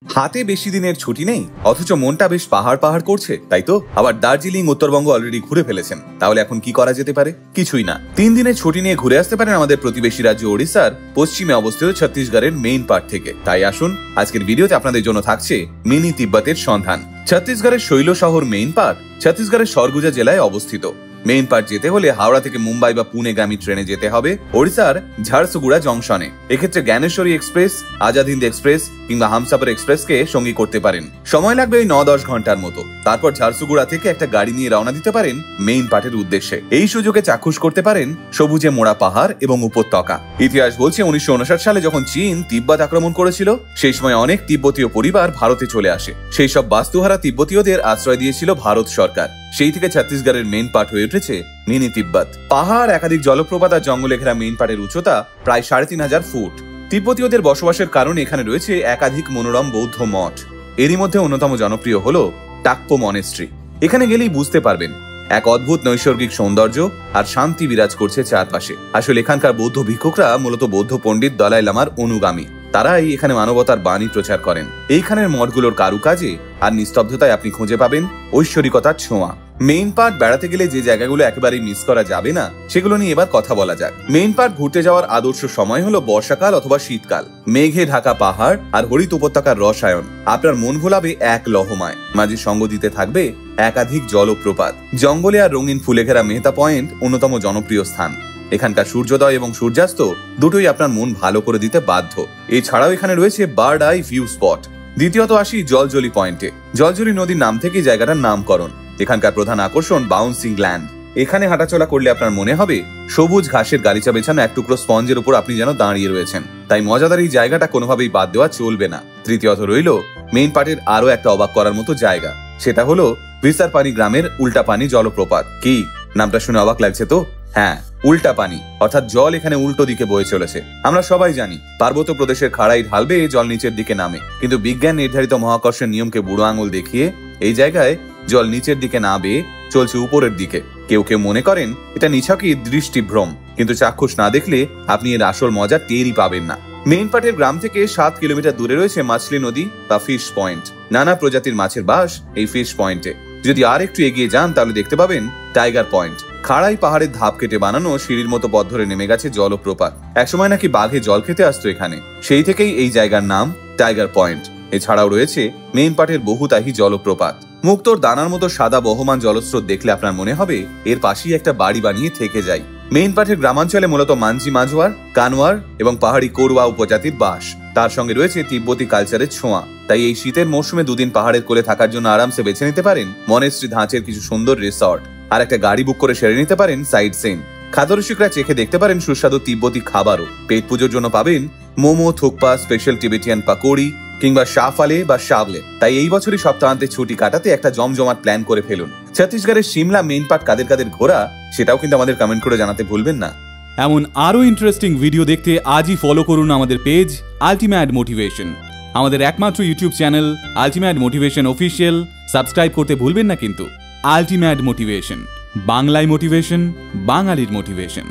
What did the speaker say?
হাতে বেশি দিনের ছুটি নেই, অথচ মনটা বেশ পাহাড় পাহাড় করছে, তাই তো? আবার দার্জিলিং উত্তরবঙ্গ অলরেডি ঘুরে ফেলেছেন, তাহলে এখন কি করা যেতে পারে? কিছুই না। 3 দিনের ছুটি নিয়ে ঘুরে আসতে পারেন আমাদের প্রতিবেশী রাজ্য ওড়িশার পশ্চিমে অবস্থিত ছত্তিশগড়ের মেইন পার্ট থেকে। তাই আসুন, আজকের ভিডিওতে আপনাদের জন্য থাকছে মিনি তিব্বতের সন্ধান। ছত্তিশগড়ের শৈল শহর মেইন পার্ট ছত্তিশগড়ের সরগুজা জেলায় অবস্থিত। মেইন পার্ট যেতে হলে হাওড়া থেকে মুম্বাই বা পুনেগামী ট্রেনে যেতে হবে ওড়িশার ঝাড়সুগুড়া জংশনে। এক্ষেত্রে জ্ঞানেশ্বরী এক্সপ্রেস, আজাদ হিন্দ এক্সপ্রেস কিংবা হামসাফার এক্সপ্রেসকে সঙ্গী করতে পারেন। সময় লাগবে ওই 9-10 ঘন্টার মতো। তারপর ঝাড়সুগুড়া থেকে একটা গাড়ি নিয়ে রওনা দিতে পারেন মেইন পার্টের উদ্দেশ্যে। এই সুযোগে চাক্ষুষ করতে পারেন সবুজে মোড়া পাহাড় এবং উপত্যকা। ইতিহাস বলছে 1959 সালে যখন চীন তিব্বত আক্রমণ করেছিল, সেই সময় অনেক তিব্বতীয় পরিবার ভারতে চলে আসে। সেই সব বাস্তুহারা তিব্বতীয়দের আশ্রয় দিয়েছিল ভারত সরকার। সেই থেকে ছত্তিশগড়ের মেইন পার্ট হয়ে উঠেছে মিনি তিব্বত। পাহাড়, একাধিক জলপ্রপাত আর জঙ্গলে ঘেরা মেইন পার্টের উচ্চতা প্রায় 3500 ফুট। তিব্বতীয়দের বসবাসের কারণে এখানে রয়েছে একাধিক মনোরম বৌদ্ধ মঠ। এরই মধ্যে অন্যতম জনপ্রিয় হলো টাকপো মনেস্ট্রি। এখানে গেলেই বুঝতে পারবেন এক অদ্ভুত নৈসর্গিক সৌন্দর্য আর শান্তি বিরাজ করছে চারপাশে। আসলে এখানকার বৌদ্ধ ভিক্ষুকরা মূলত বৌদ্ধ পণ্ডিত দলাই লামার অনুগামী। তারাই এখানে মানবতার বাণী প্রচার করেন। এইখানের মঠগুলোর কারুকাজে আর নিস্তব্ধতায় আপনি খুঁজে পাবেন ঐশ্বরিকতার ছোঁয়া। মেইন পার্ট বেড়াতে গেলে যে জায়গাগুলো একেবারেই মিস করা যাবে না, সেগুলো নিয়ে এবার কথা বলা যাক। মেইন পার্ট ঘুরতে যাওয়ার আদর্শ সময় হলো বর্ষাকাল অথবা শীতকাল। মেঘে ঢাকা পাহাড় আর হরিত উপত্যকার রসায়ন আপনার মন ভোলাবে এক লহমায়। মাঝে সঙ্গ দিতে থাকবে একাধিক জলপ্রপাত। জঙ্গলে আর রঙিন ফুলে ঘেরা মেহতা পয়েন্ট অন্যতম জনপ্রিয় স্থান। এখানকার সূর্যোদয় এবং সূর্যাস্ত দুটোই আপনার মন ভালো করে দিতে বাধ্য। এছাড়াও এখানে রয়েছে বার্ড আই ভিউ স্পট। দ্বিতীয়ত আসি জলজলি পয়েন্টে। জলজলি নদীর নাম থেকে জায়গাটার নামকরণ। এখানকার প্রধান আকর্ষণ বাউন্সিং ল্যান্ড। এখানে হাঁটাচলা করলে আপনার মনে হবে সবুজ ঘাসের গালিচা বেছানো এক টুকরো স্পঞ্জের উপর আপনি যেন দাঁড়িয়ে রয়েছেন। তাই মজাদার এই জায়গাটা কোনোভাবেই বাদ দেওয়া চলবে না। তৃতীয়ত রইল মেইন পার্টের আরো একটা অবাক করার মতো জায়গা। সেটা হলো ভিসারপানি গ্রামের উল্টা পানি জলপ্রপাত। কি নামটা শুনে অবাক লাগছে তো? হ্যাঁ, উল্টা পানি, অর্থাৎ জল এখানে উল্টো দিকে বয়ে চলেছে। আমরা সবাই জানি পার্বত্য প্রদেশের খাড়াই ঢালবে জল নিচের দিকে নামে, কিন্তু বিজ্ঞান নির্ধারিত মহাকর্ষের নিয়মকে বুড়ো আঙুল দেখিয়ে এই জায়গায় জল নিচের দিকে না বেয়ে চলছে উপরের দিকে। কেউ কেউ মনে করেন এটা নিছকই দৃষ্টিভ্রম, কিন্তু চাক্ষুষ না দেখলে আপনি এর আসল মজা টেরই পাবেন না। মেইন পার্টের গ্রাম থেকে 7 কিলোমিটার দূরে রয়েছে মাছলি নদী বা ফিশ পয়েন্ট। নানা প্রজাতির মাছের বাস এই ফিশ পয়েন্টে। যদি আর একটু এগিয়ে যান তাহলে দেখতে পাবেন টাইগার পয়েন্ট। খাড়াই পাহাড়ের ধাপ কেটে বানানো সিঁড়ির মতো পথ ধরে নেমে গেছে জলপ্রপাত। একসময় নাকি বাঘে জল খেতে আসতো এখানে, সেই থেকেই এই জায়গার নাম টাইগার পয়েন্ট। এছাড়াও রয়েছে মেইন পার্টের বহুতাহী জলপ্রপাত। মুক্তোর দানার মতো সাদা বহমান জলস্রোত দেখলে আপনার মনে হবে এর পাশেই একটা বাড়ি বানিয়ে থেকে যায়। মেইন পার্টের গ্রামাঞ্চলে মূলত মানজি মাঝওয়ার, কানওয়ার এবং পাহাড়ি কোরওয়া উপজাতির বাস। তার সঙ্গে রয়েছে তিব্বতী কালচারের ছোঁয়া। তাই এই শীতের মৌসুমে 2 দিন পাহাড়ের কোলে থাকার জন্য আরামসে বেছে নিতে পারেন মনেস্ট্রি ধাঁচের কিছু সুন্দর রিসর্ট, আর একটা গাড়ি বুক করে সেরে নিতে পারেন সাইড সিন। খাদ্যরসিকরা চেখে দেখতে পারেন সুস্বাদু তিব্বতী খাবারও। পেট পুজোর জন্য পাবেন মোমো, থুকপা, স্পেশাল টিবেটিয়ান পাকোড়ি কিংবা শাফালে বা শাবলে। তাই এই বছরই সপ্তাহান্তে ছুটি কাটাতে একটা জমজমাট প্ল্যান করে ফেলুন। ছত্তিশগড়ের সিমলা মেইন পার্ট কাদের কাদের ঘোরা, সেটাও কিন্তু আমাদের কমেন্ট করে জানাতে ভুলবেন না। এমন আরো ইন্টারেস্টিং ভিডিও দেখতে আজই ফলো করুন আমাদের পেজ আল্টিমেট মোটিভেশন। আমাদের একমাত্র YouTube channel ultimate motivation official subscribe করতে ভুলবেন না কিন্তু। আল্টিমেট মোটিভেশন, বাংলায় মোটিভেশন, বাঙালির মোটিভেশন।